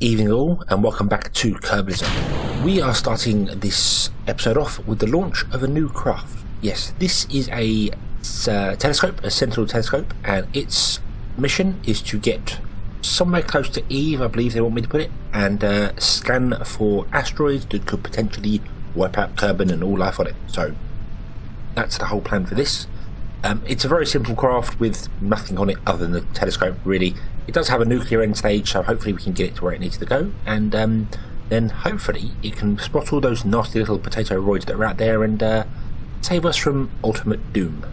Evening all, and welcome back to Kerbalism. We are starting this episode off with the launch of a new craft. Yes, this is a telescope, a sentinel telescope, and its mission is to get somewhere close to Eve, I believe they want me to put it, and scan for asteroids that could potentially wipe out Kerbin and all life on it. So that's the whole plan for this. It's a very simple craft with nothing on it other than the telescope, really. It does have a nuclear end stage, so hopefully we can get it to where it needs to go, and then hopefully it can spot all those nasty little potato roids that are out there and save us from ultimate doom.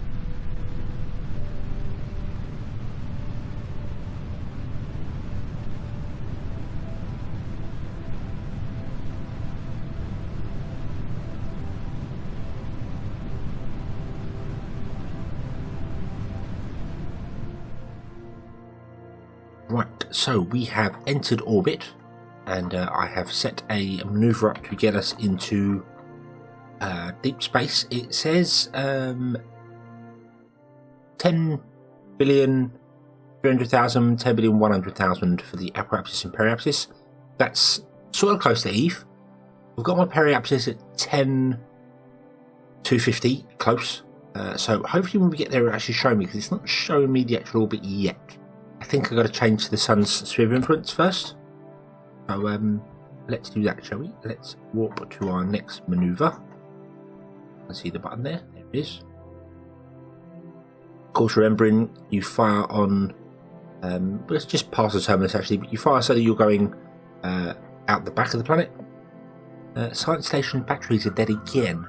Right, so we have entered orbit, and I have set a maneuver up to get us into deep space. It says 10 billion 300,000, 10 billion 100,000 for the apoapsis and periapsis. That's sort of close to Eve. We've got my periapsis at 10,250, close. So hopefully when we get there it'll actually show me, because it's not showing me the actual orbit yet. I think I've got to change to the sun's sphere of influence first. So let's do that, shall we? Let's warp to our next maneuver. Let's see the button there. There it is. Of course, remembering you fire on. Let's just pass the terminus actually. But you fire so that you're going out the back of the planet. Science station batteries are dead again.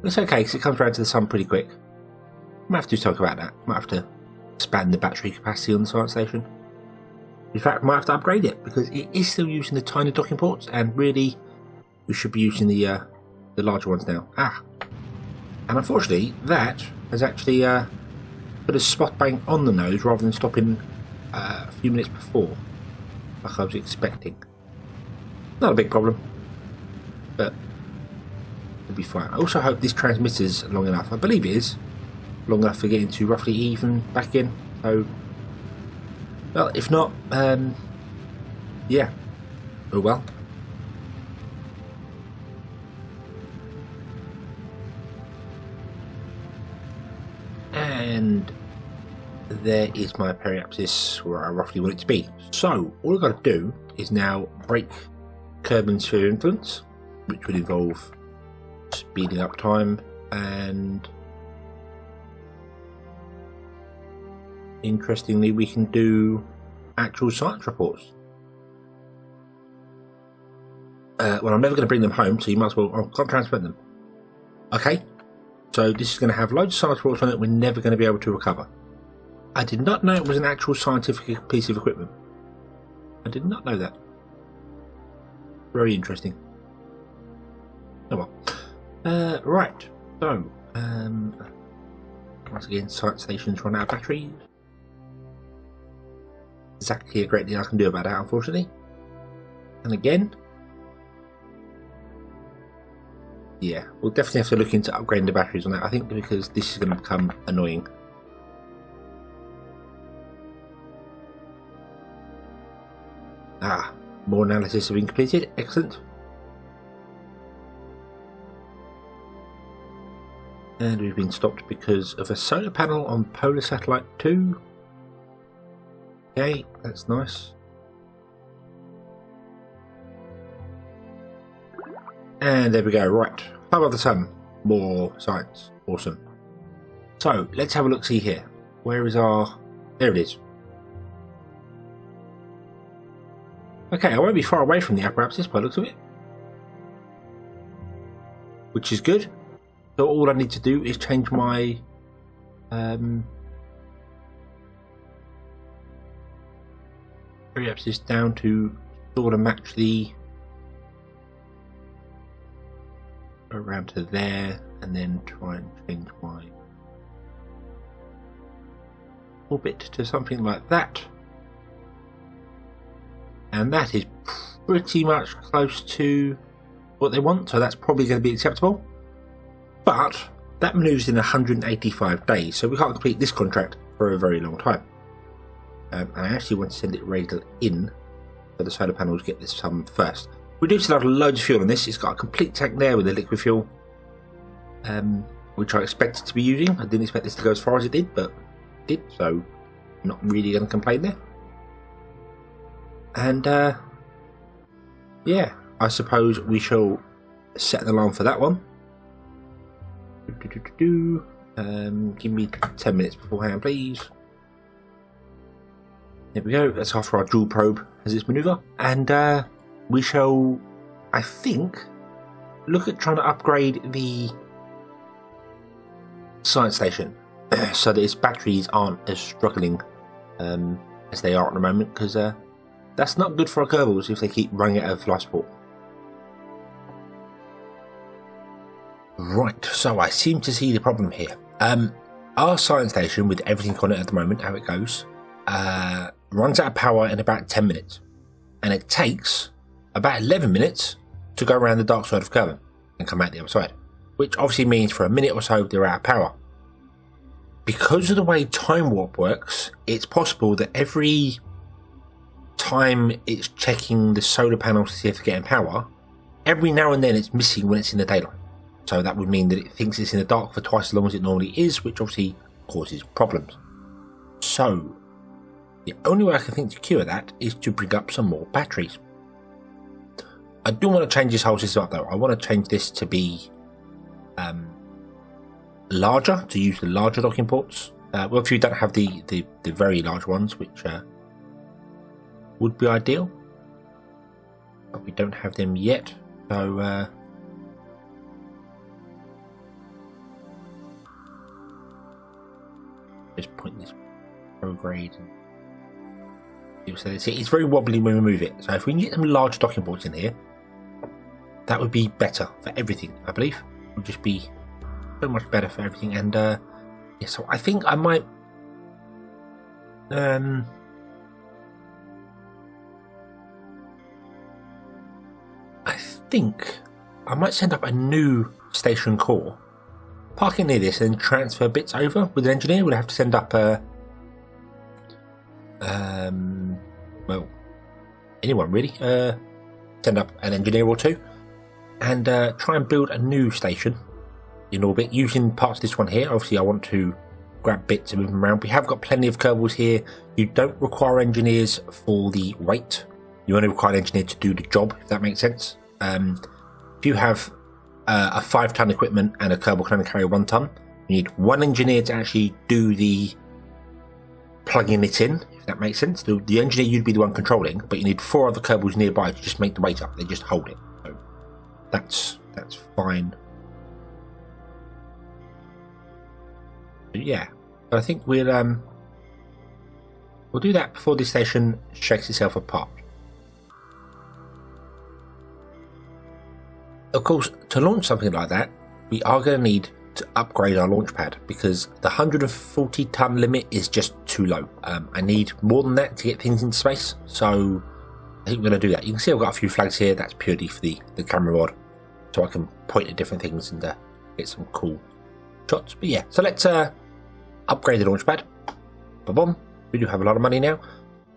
It's okay because it comes around to the sun pretty quick. Might have to talk about that. Might have to expand the battery capacity on the science station. In fact, might have to upgrade it because it is still using the tiny docking ports, and really we should be using the larger ones now. And unfortunately that has actually put a spot bang on the nose rather than stopping a few minutes before, like I was expecting. Not a big problem, but it'll be fine. I also hope this transmitter's long enough. I believe it is long enough for getting to roughly even back in. So, well, if not, yeah, oh well. And there is my periapsis where I roughly want it to be. So all I've got to do is now break Kerbin's sphere of influence, which would involve speeding up time, and interestingly we can do actual science reports. Well, I'm never going to bring them home, so you might as well. I can't transmit them. Okay, so this is going to have loads of science reports on it we're never going to be able to recover. I did not know it was an actual scientific piece of equipment. I did not know that. Very interesting. Oh well. Right, so once again, science stations run out of batteries. Exactly a great deal I can do about that, unfortunately. And again, yeah, we'll definitely have to look into upgrading the batteries on that, I think, because this is going to become annoying. More analysis have been completed. Excellent. And we've been stopped because of a solar panel on Polar Satellite 2. Okay, that's nice. And there we go. Right, above of the sun. More science. Awesome. So let's have a look. See here. Where is our? There it is. Okay, I won't be far away from the apoapsis by the looks of it, which is good. So all I need to do is change my periapsis down to sort of match the around to there, and then try and change my orbit to something like that. And that is pretty much close to what they want, so that's probably going to be acceptable. But that moves in 185 days, so we can't complete this contract for a very long time. And I actually want to send it radial in but the solar panels get this some first. We do still have loads of fuel on this. It's got a complete tank there with the liquid fuel, which I expected to be using. I didn't expect this to go as far as it did, but it did, so not really going to complain there. And yeah, I suppose we shall set an alarm for that one. Give me 10 minutes beforehand, please. There we go. That's after our dual probe has its manoeuvre, and we shall, I think, look at trying to upgrade the science station so that its batteries aren't as struggling as they are at the moment, because that's not good for our Kerbals if they keep running out of life support. Right, so I seem to see the problem here. Our science station, with everything on it at the moment, how it goes, runs out of power in about 10 minutes. And it takes about 11 minutes to go around the dark side of Kerbin and come out the other side. Which obviously means for a minute or so they're out of power. Because of the way time warp works, it's possible that every time it's checking the solar panels to see if they're getting power, every now and then it's missing when it's in the daylight. So that would mean that it thinks it's in the dark for twice as long as it normally is, which obviously causes problems. So the only way I can think to cure that is to bring up some more batteries. I do want to change this whole system up though. I want to change this to be larger, to use the larger docking ports. Well, if you don't have the very large ones, which would be ideal, but we don't have them yet. So just point this prograde. So it's very wobbly when we move it. So if we can get some large docking ports in here, that would be better for everything. I believe it would just be so much better for everything. And yeah, so I think I might send up a new station core, park it near this, and transfer bits over with an engineer. We'll have to send up well, anyone really, send up an engineer or two, and try and build a new station in orbit using parts of this one here. Obviously I want to grab bits and move them around. We have got plenty of Kerbals here. You don't require engineers for the weight, you only require an engineer to do the job, if that makes sense. If you have a 5-ton equipment and a Kerbal can only carry 1 ton, you need 1 engineer to actually do the plugging it in, if that makes sense. The engineer, you'd be the one controlling, but you need 4 other Kerbals nearby to just make the weight up. They just hold it. So that's fine. But yeah, I think we'll do that before this station shakes itself apart. Of course, to launch something like that, we are going to need to upgrade our launch pad, because the 140-ton limit is just too low. I need more than that to get things into space, so I think we're going to do that. You can see I've got a few flags here. That's purely for the camera mod, so I can point at different things and get some cool shots. But yeah, so let's upgrade the launch pad. Ba-bom. We do have a lot of money now,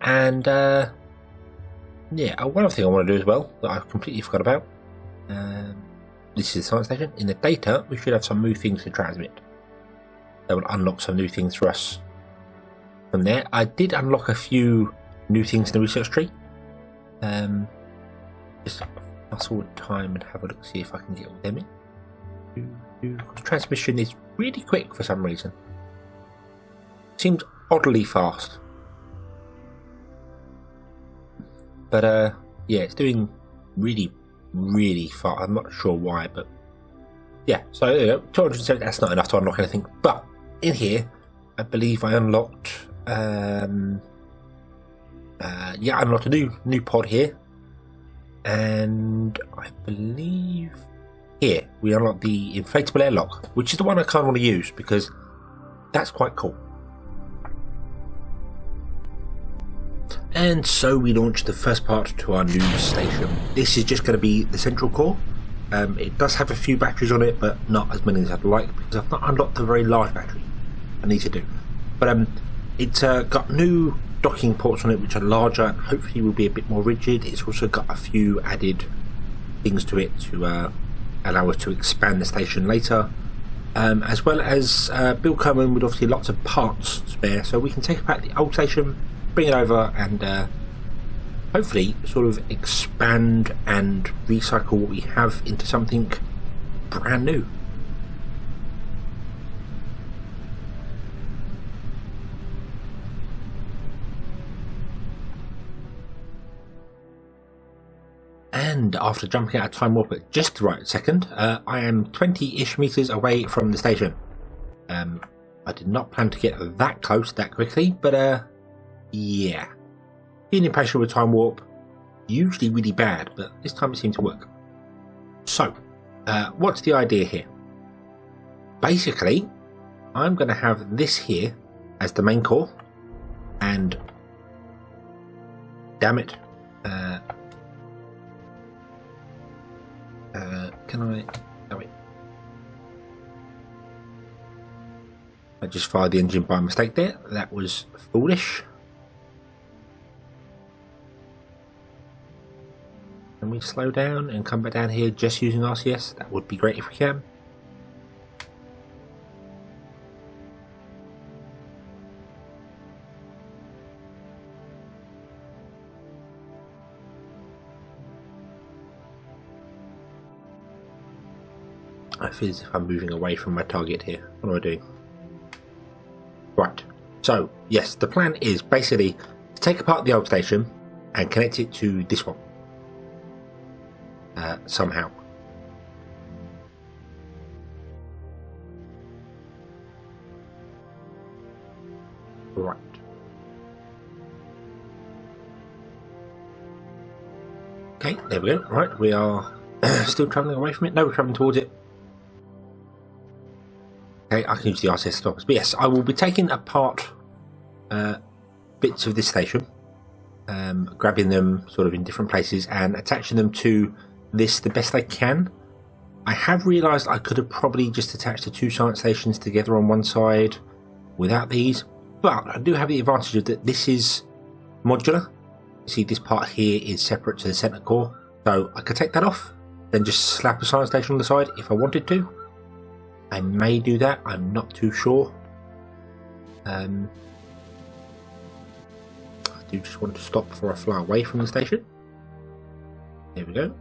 and yeah, one other thing I want to do as well that I completely forgot about. This is the science station. In the data, we should have some new things to transmit. That will unlock some new things for us from there. I did unlock a few new things in the research tree. Just fast forward time and have a look, see if I can get all them in. The transmission is really quick for some reason. Seems oddly fast. But yeah, it's doing really far. I'm not sure why, but yeah, so 270, that's not enough to unlock anything. But in here, I believe I unlocked yeah, I unlocked a new pod here, and I believe here we unlocked the inflatable airlock, which is the one I kind of want to use because that's quite cool. And so we launched the first part to our new station. This is just going to be the central core. It does have a few batteries on it, but not as many as I'd like, because I've not unlocked the very large battery I need to do. But it's got new docking ports on it which are larger and hopefully will be a bit more rigid. It's also got a few added things to it to allow us to expand the station later, as well as Bill Kerman with obviously lots of parts spare, so we can take apart the old station, bring it over, and hopefully sort of expand and recycle what we have into something brand new. And after jumping out of time warp at just the right second, I am 20-ish meters away from the station. I did not plan to get that close that quickly, but yeah. Being impatient with time warp, usually really bad, but this time it seemed to work. So, what's the idea here? Basically, I'm going to have this here as the main core, and damn it, can I? Oh wait. I just fired the engine by mistake there. That was foolish. Can we slow down and come back down here just using RCS? That would be great if we can. I feel as if I'm moving away from my target here. What am I doing? Right. So, yes, the plan is basically to take apart the old station and connect it to this one. Somehow. Right. Okay, there we go. Right, we are still travelling away from it. No, we're travelling towards it. Okay, I can use the RCS stoppers. But yes, I will be taking apart bits of this station, grabbing them sort of in different places and attaching them to this the best I can. I have realised I could have probably just attached the two science stations together on one side without these, but I do have the advantage of that this is modular. You see this part here is separate to the centre core, so I could take that off, then just slap a science station on the side if I wanted to. I may do that, I'm not too sure. I do just want to stop before I fly away from the station. There we go.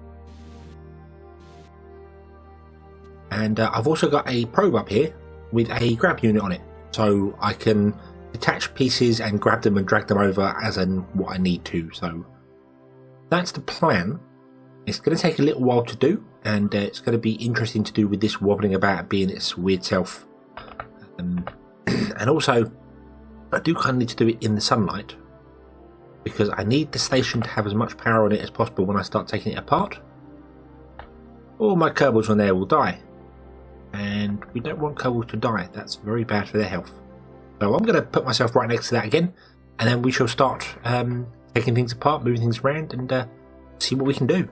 And I've also got a probe up here with a grab unit on it, so I can detach pieces and grab them and drag them over as and what I need to. So that's the plan. It's going to take a little while to do, and it's going to be interesting to do with this wobbling about being its weird self. And also, I do kind of need to do it in the sunlight, because I need the station to have as much power on it as possible when I start taking it apart. All my Kerbals on there will die, and we don't want Kerbals to die. That's very bad for their health. So I'm going to put myself right next to that again, and then we shall start taking things apart, moving things around, and see what we can do.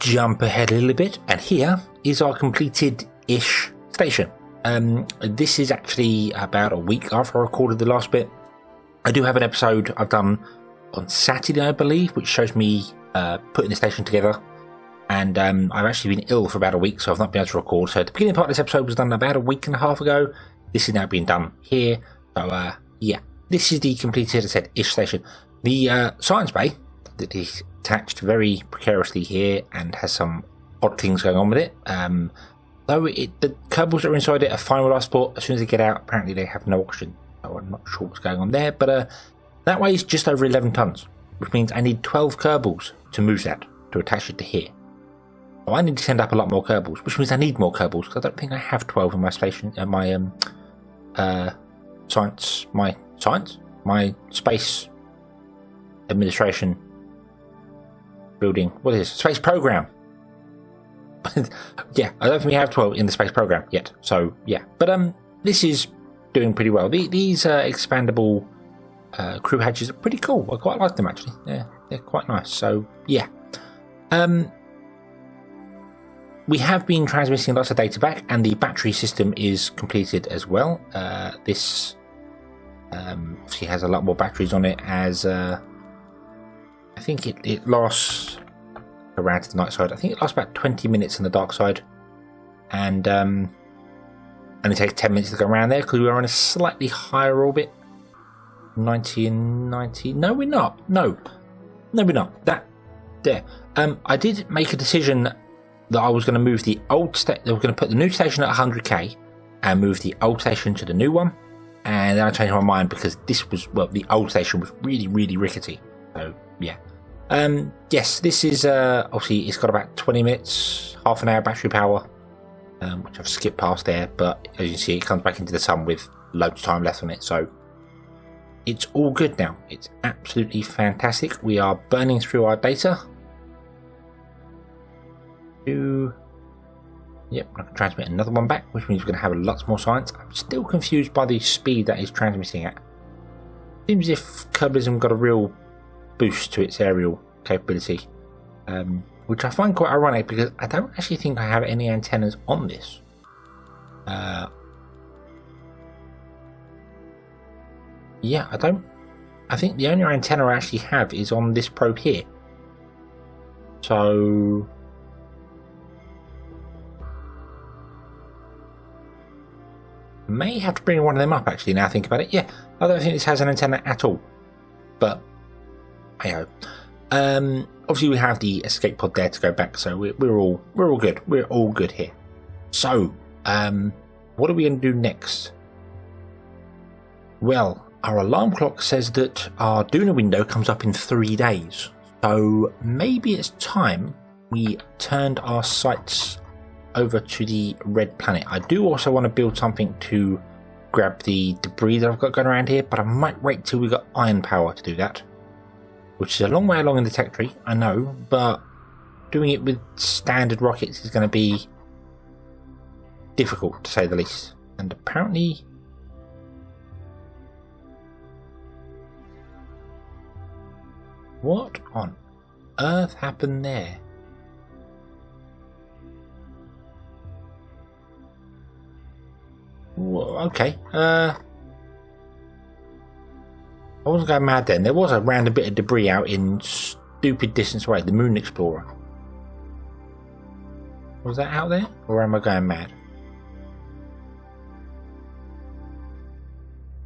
jump ahead a little bit, and here is our completed-ish station. This is actually about a week after I recorded the last bit. I do have an episode I've done on Saturday, I believe, which shows me putting the station together. And I've actually been ill for about a week, so I've not been able to record. So the beginning part of this episode was done about a week and a half ago. This is now being done here. So, yeah, this is the completed, as I said, ish station. The science bay that is attached very precariously here and has some odd things going on with it. Though the Kerbals that are inside it are fine with life support. As soon as they get out, apparently they have no oxygen. So I'm not sure what's going on there. But that weighs just over 11 tons, which means I need 12 Kerbals to move that, to attach it to here. So I need to send up a lot more Kerbals, which means I need more Kerbals, because I don't think I have 12 in my station, my space administration building. What is it? Space program. Yeah, I don't think we have 12 in the space program yet. So yeah, but this is doing pretty well. These expandable crew hatches are pretty cool. I quite like them actually. They're quite nice. So yeah. We have been transmitting lots of data back, and the battery system is completed as well. This obviously has a lot more batteries on it, as I think it lasts around to the night side. I think it lasts about 20 minutes in the dark side, and it takes 10 minutes to go around there because we're on a slightly higher orbit. 90 and 90. No, we're not. No, we're not. That there. I did make a decision that I was going to move the old station. We're going to put the new station at 100k and move the old station to the new one. And then I changed my mind because the old station was really, really rickety. So yeah. Yes, this is obviously it's got about 20 minutes, half an hour battery power, which I've skipped past there. But as you can see, it comes back into the sun with loads of time left on it. So it's all good now. It's absolutely fantastic. We are burning through our data. Yep, I can transmit another one back, which means we're going to have lots more science. I'm still confused by the speed that it's transmitting at. Seems as if Kerbalism got a real boost to its aerial capability, which I find quite ironic because I don't actually think I have any antennas on this. Yeah, I don't. I think the only antenna I actually have is on this probe here. So may have to bring one of them up actually, now I think about it. Yeah, I don't think this has an antenna at all. But hey-ho. Obviously we have the escape pod there to go back, so we're all good. We're all good here. So, what are we going to do next? Well, our alarm clock says that our Duna window comes up in 3 days. So maybe it's time we turned our sights over to the red planet. I do also want to build something to grab the debris that I've got going around here, but I might wait till we got iron power to do that, which is a long way along in the tech tree, I know, but doing it with standard rockets is going to be difficult to say the least. And apparently what on earth happened there? Okay, I wasn't going mad then. There was a random bit of debris out in stupid distance away, the Moon Explorer. Was that out there? Or am I going mad?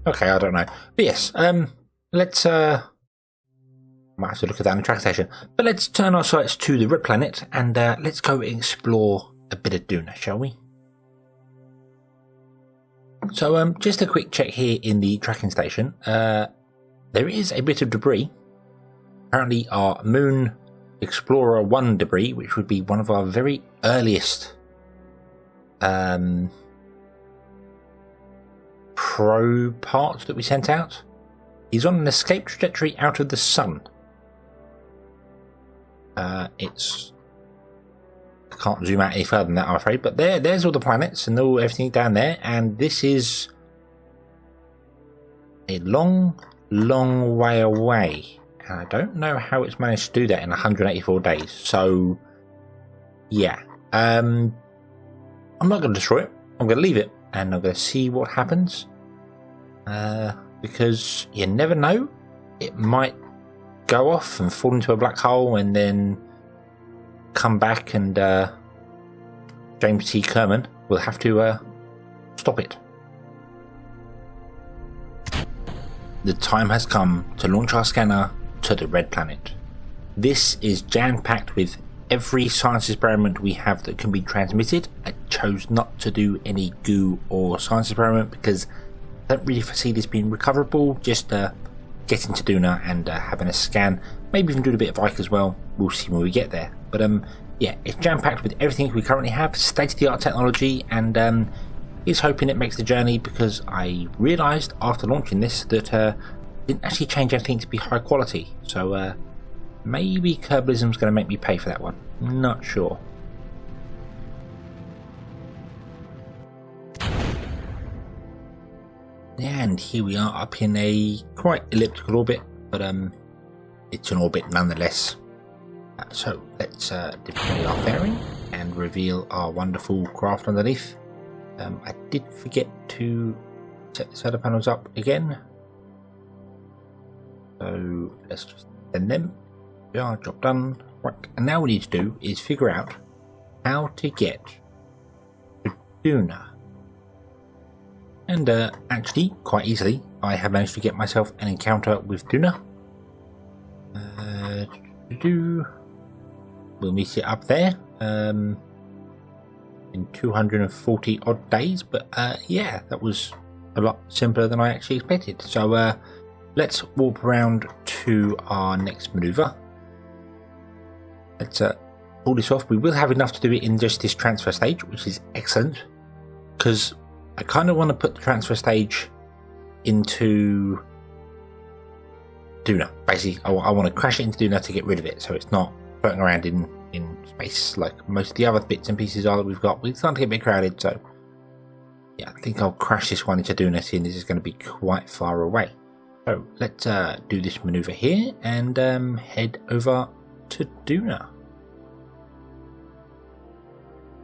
Okay, I don't know. But yes, let's might have to look at that on the track station. But let's turn our sights to the red planet and let's go and explore a bit of Duna, shall we? So just a quick check here in the tracking station. There is a bit of debris. Apparently our Moon Explorer 1 debris, which would be one of our very earliest probe parts that we sent out, is on an escape trajectory out of the sun. It's... I can't zoom out any further than that, I'm afraid, but there's all the planets and everything down there, and this is a long, long way away, and I don't know how it's managed to do that in 184 days. So Yeah. I'm not going to destroy it. I'm going to leave it, and I'm going to see what happens. Because you never know. It might go off and fall into a black hole and then come back, and James T. Kerman will have to stop it. The time has come to launch our scanner to the Red Planet. This is jam-packed with every science experiment we have that can be transmitted. I chose not to do any goo or science experiment because I don't really foresee this being recoverable. Just getting to Duna and having a scan, maybe even doing a bit of Ike as well. We'll see when we get there. But yeah, it's jam-packed with everything we currently have, state-of-the-art technology, and he's hoping it makes the journey, because I realised after launching this that didn't actually change anything to be high quality. So maybe Kerbalism's going to make me pay for that one. Not sure. And here we are up in a quite elliptical orbit, but it's an orbit nonetheless. So let's deploy our fairing and reveal our wonderful craft underneath. I did forget to set the solar panels up again, so let's just send them. Yeah, job done. Right, and now what we need to do is figure out how to get to Duna. And actually, quite easily, I have managed to get myself an encounter with Duna. We'll meet it up there in 240 odd days, but yeah, that was a lot simpler than I actually expected. So let's warp around to our next maneuver. Let's pull this off. We will have enough to do it in just this transfer stage, which is excellent, because I kind of want to put the transfer stage into Duna. Basically, I want to crash it into Duna to get rid of it, so it's not floating around in space like most of the other bits and pieces are that we've got. We're starting to get a bit crowded, so yeah, I think I'll crash this one into Duna, seeing this is going to be quite far away. So let's do this maneuver here and head over to Duna.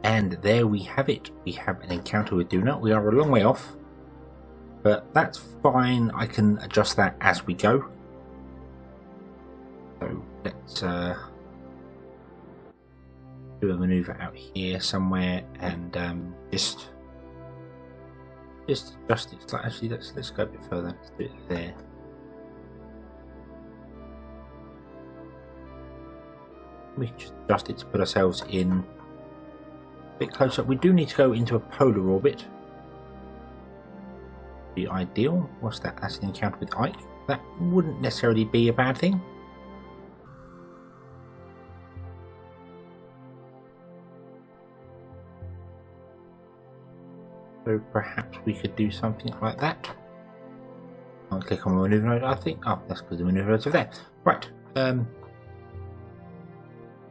And there we have it. We have an encounter with Duna. We are a long way off, but that's fine. I can adjust that as we go. So let's do a maneuver out here somewhere and just adjust it. Like, actually, let's go a bit further. Let's do it there. We can just adjust it to put ourselves in a bit closer. We do need to go into a polar orbit. Be ideal. What's that? That's an encounter with Ike. That wouldn't necessarily be a bad thing. So perhaps we could do something like that. I'll click on the maneuver node, I think. Oh, that's because the maneuver node's over there. Right.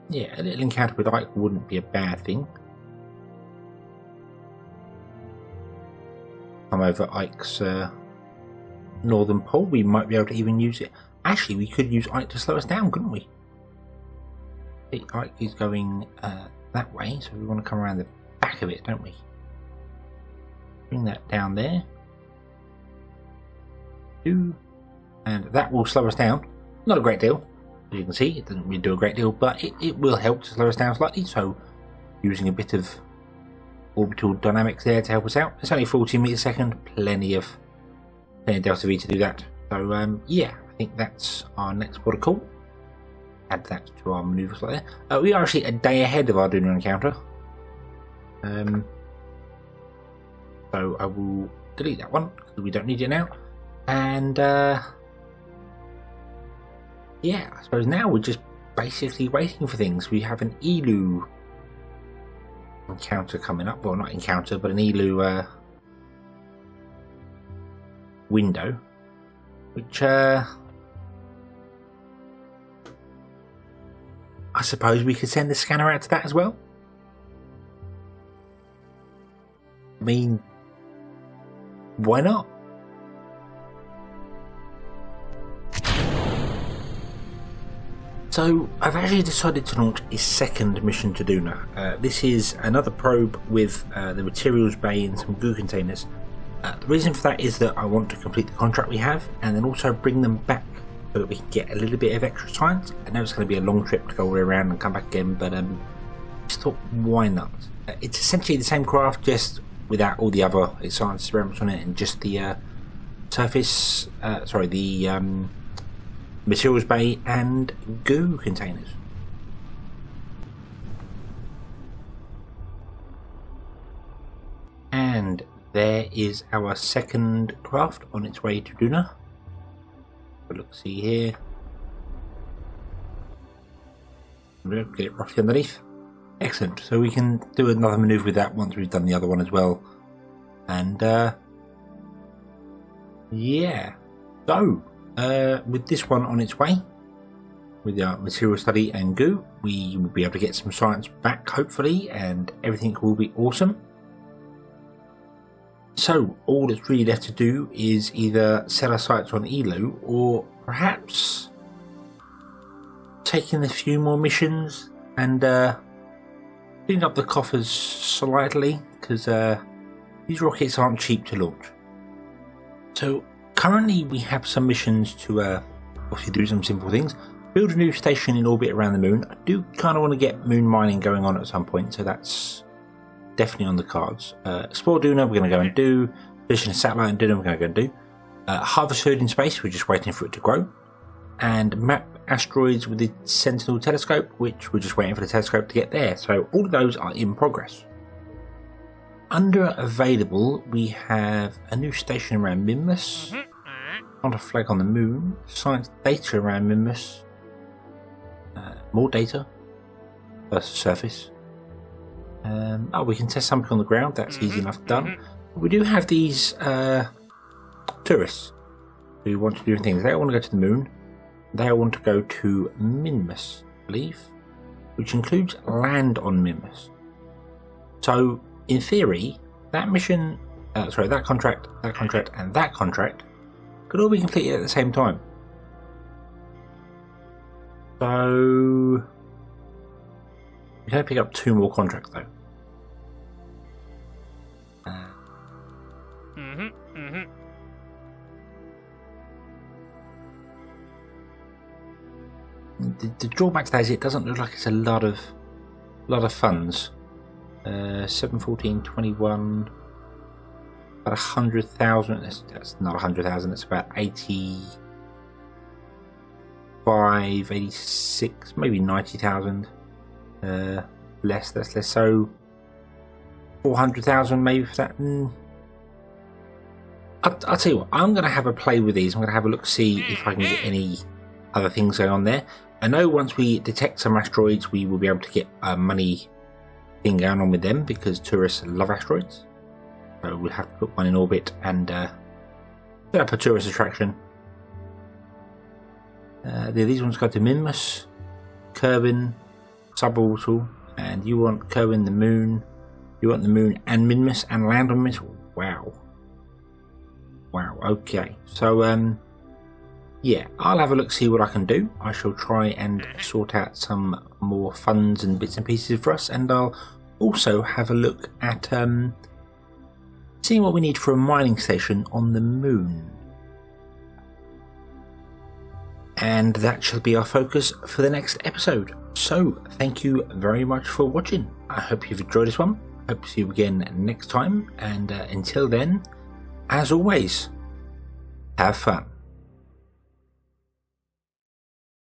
Yeah, a little encounter with Ike wouldn't be a bad thing. Come over Ike's northern pole. We might be able to even use it. Actually, we could use Ike to slow us down, couldn't we? Ike is going that way, so we want to come around the back of it, don't we? Bring that down there. And that will slow us down. Not a great deal. As you can see, it doesn't really do a great deal, but it will help to slow us down slightly. So using a bit of orbital dynamics there to help us out. It's only 14 meters a second, plenty of delta V to do that. So yeah, I think that's our next port of call. Add that to our maneuver slot there. We are actually a day ahead of our Duna encounter. So I will delete that one because we don't need it now. And yeah, I suppose now we're just basically waiting for things. We have an Elu encounter coming up. Well, not encounter, but an Elu window, which I suppose we could send the scanner out to that as well. I mean, why not? So I've actually decided to launch a second mission to Duna. This is another probe with the materials bay and some goo containers. The reason for that is that I want to complete the contract we have and then also bring them back so that we can get a little bit of extra science. I know it's going to be a long trip to go all the way around and come back again, but just thought, why not? It's essentially the same craft, just without all the other science experiments on it and just the materials bay and goo containers. And there is our second craft on its way to Duna. Look, see here. Get it roughly underneath. Excellent. So we can do another manoeuvre with that once we've done the other one as well. And yeah. So with this one on its way, with our material study and goo, we will be able to get some science back hopefully, and everything will be awesome. So all that's really left to do is either set our sights on Elu, or perhaps taking a few more missions and clean up the coffers slightly, because these rockets aren't cheap to launch. So currently we have some missions to obviously do some simple things. Build a new station in orbit around the moon. I do kind of want to get moon mining going on at some point, so that's definitely on the cards. Explore Duna, we're going to go and do. Position a satellite in Duna, we're going to go and do. Harvest food in space, we're just waiting for it to grow. And map asteroids with the Sentinel telescope, which we're just waiting for the telescope to get there. So all of those are in progress. Under available, we have a new station around Minmus. Not a flag on the moon. Science data around Minmus. More data versus surface. We can test something on the ground. That's easy enough done. We do have these tourists who want to do things. They all want to go to the moon. They all want to go to Minmus, I believe, which includes land on Minmus. So, in theory, that mission, that contract, and that contract could all be completed at the same time. So we can only pick up 2 more contracts though. The drawback to that is it doesn't look like it's a lot of funds. 714.21, about 100,000. That's not 100,000. That's about 85, 86, maybe 90,000. Less. That's less. So 400,000 maybe for that. I'll tell you what. I'm going to have a play with these. I'm going to have a look, see if I can get any other things going on there. I know once we detect some asteroids, we will be able to get a money thing going on with them, because tourists love asteroids. So we'll have to put one in orbit and set up a tourist attraction. These ones go to Minmus, Kerbin, suborbital, and you want Kerbin the moon. You want the moon and Minmus and land on Minmus. Wow. Okay. So yeah, I'll have a look, see what I can do. I shall try and sort out some more funds and bits and pieces for us, and I'll also have a look at seeing what we need for a mining station on the moon. And that shall be our focus for the next episode. So, thank you very much for watching. I hope you've enjoyed this one. Hope to see you again next time, and until then, as always, have fun.